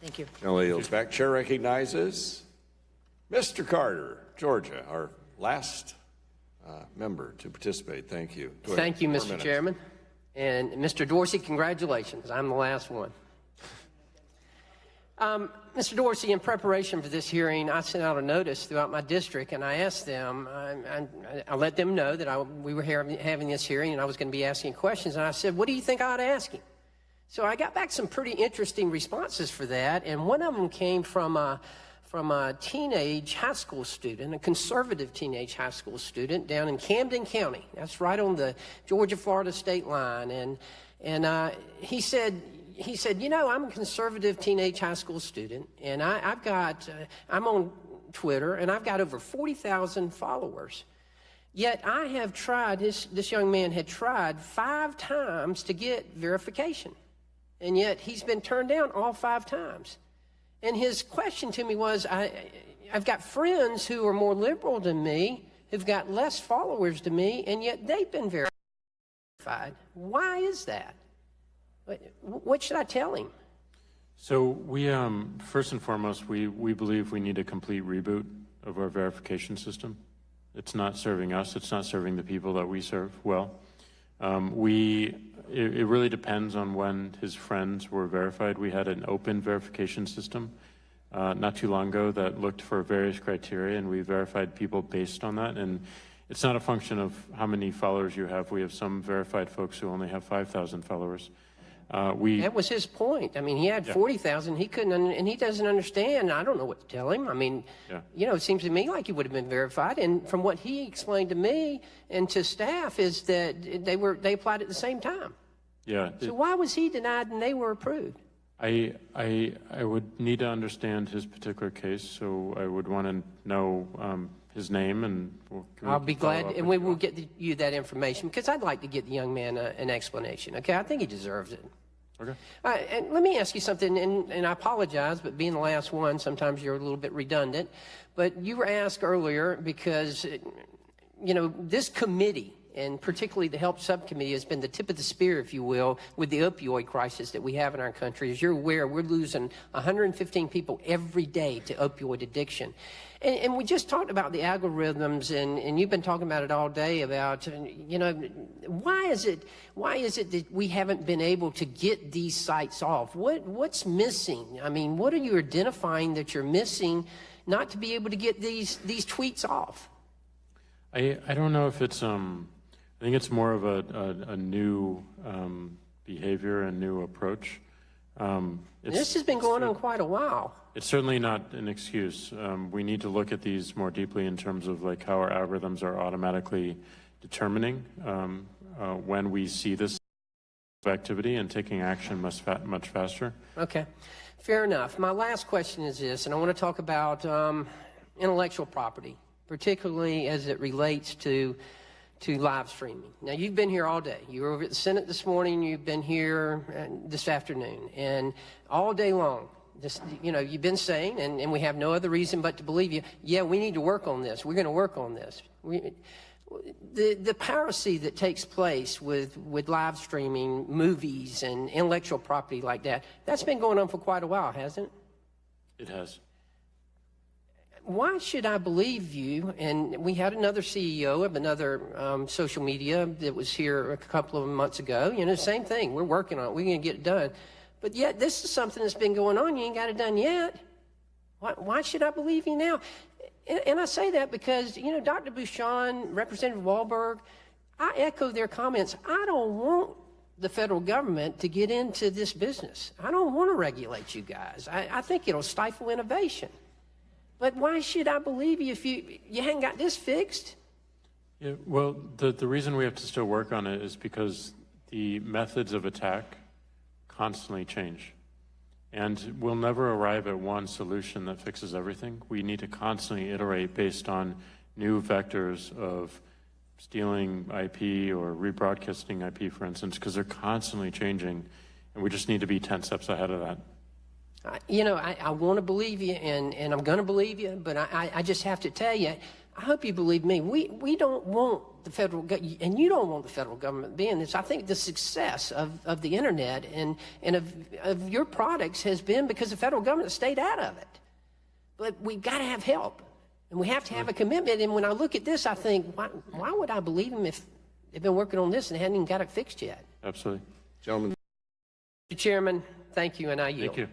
Thank you. Generally yields back. Chair recognizes Mr. Carter, Georgia, our last member to participate. Thank you. Thank you, Mr. Chairman. And Mr. Dorsey, congratulations. I'm the last one. Mr. Dorsey, in preparation for this hearing, I sent out a notice throughout my district, and I asked them, I let them know that we were having this hearing, and I was going to be asking questions, and I said, what do you think I ought to ask him? So I got back some pretty interesting responses for that, and one of them came from a teenage high school student, a conservative teenage high school student down in Camden County. That's right on the Georgia-Florida state line, and he said, you know, I'm a conservative teenage high school student, and I'm on Twitter, and I've got over 40,000 followers. Yet I have tried, this young man had tried 5 times to get verification, and yet he's been turned down all 5 times. And his question to me was, I've got friends who are more liberal than me, who've got less followers than me, and yet they've been verified. Why is that? What should I tell him? So we, first and foremost, we believe we need a complete reboot of our verification system. It's not serving us. It's not serving the people that we serve well. It really depends on when his friends were verified. We had an open verification system not too long ago that looked for various criteria, and we verified people based on that. And it's not a function of how many followers you have. We have some verified folks who only have 5,000 followers. That was his point. I mean, he had 40,000. He couldn't, and he doesn't understand. I don't know what to tell him. I mean, you know, it seems to me like he would have been verified. And from what he explained to me and to staff is that they applied at the same time. Yeah. So why was he denied and they were approved? I would need to understand his particular case, so I would want to know his name, and I'll be glad, and we will get you that information, because I'd like to get the young man an explanation. Okay, I think he deserves it. Okay. And let me ask you something, and I apologize, but being the last one, sometimes you're a little bit redundant. But you were asked earlier because, you know, this committee, and particularly the Health Subcommittee, has been the tip of the spear, if you will, with the opioid crisis that we have in our country. As you're aware, we're losing 115 people every day to opioid addiction. And we just talked about the algorithms, and you've been talking about it all day about, you know, why is it that we haven't been able to get these sites off? What's missing? I mean, what are you identifying that you're missing not to be able to get these tweets off? I don't know if it's I think it's more of a new behavior, a new approach. This has been going on quite a while. It's certainly not an excuse. We need to look at these more deeply in terms of like how our algorithms are automatically determining when we see this activity and taking action much faster. Okay, fair enough. My last question is this, and I want to talk about intellectual property, particularly as it relates to live streaming. Now, you've been here all day. You were over at the Senate this morning. You've been here this afternoon. And all day long, you know, you've been saying, and we have no other reason but to believe you, yeah, we need to work on this. We're going to work on this. The piracy that takes place with live streaming movies and intellectual property like that, that's been going on for quite a while, hasn't it? It has. Why should I believe you? And we had another CEO of another social media that was here a couple of months ago. You know, same thing. We're working on it. We're going to get it done. But yet this is something that's been going on. You ain't got it done yet. Why should I believe you now? And I say that because, you know, Dr. Bouchon, Representative Wahlberg, I echo their comments. I don't want the federal government to get into this business. I don't want to regulate you guys. I think it'll stifle innovation. But why should I believe you if you haven't got this fixed? Yeah, well, the reason we have to still work on it is because the methods of attack constantly change. And we'll never arrive at one solution that fixes everything. We need to constantly iterate based on new vectors of stealing IP or rebroadcasting IP, for instance, because they're constantly changing, and we just need to be 10 steps ahead of that. You know, I want to believe you, and I'm going to believe you, but I just have to tell you, I hope you believe me. We don't want the federal, and you don't want the federal government being this. I think the success of the internet and of your products has been because the federal government stayed out of it. But we've got to have help, and we have to have a commitment. And when I look at this, I think, why would I believe them if they've been working on this and hadn't even got it fixed yet? Absolutely. Gentlemen. Mr. Chairman, thank you, and I yield. Thank you.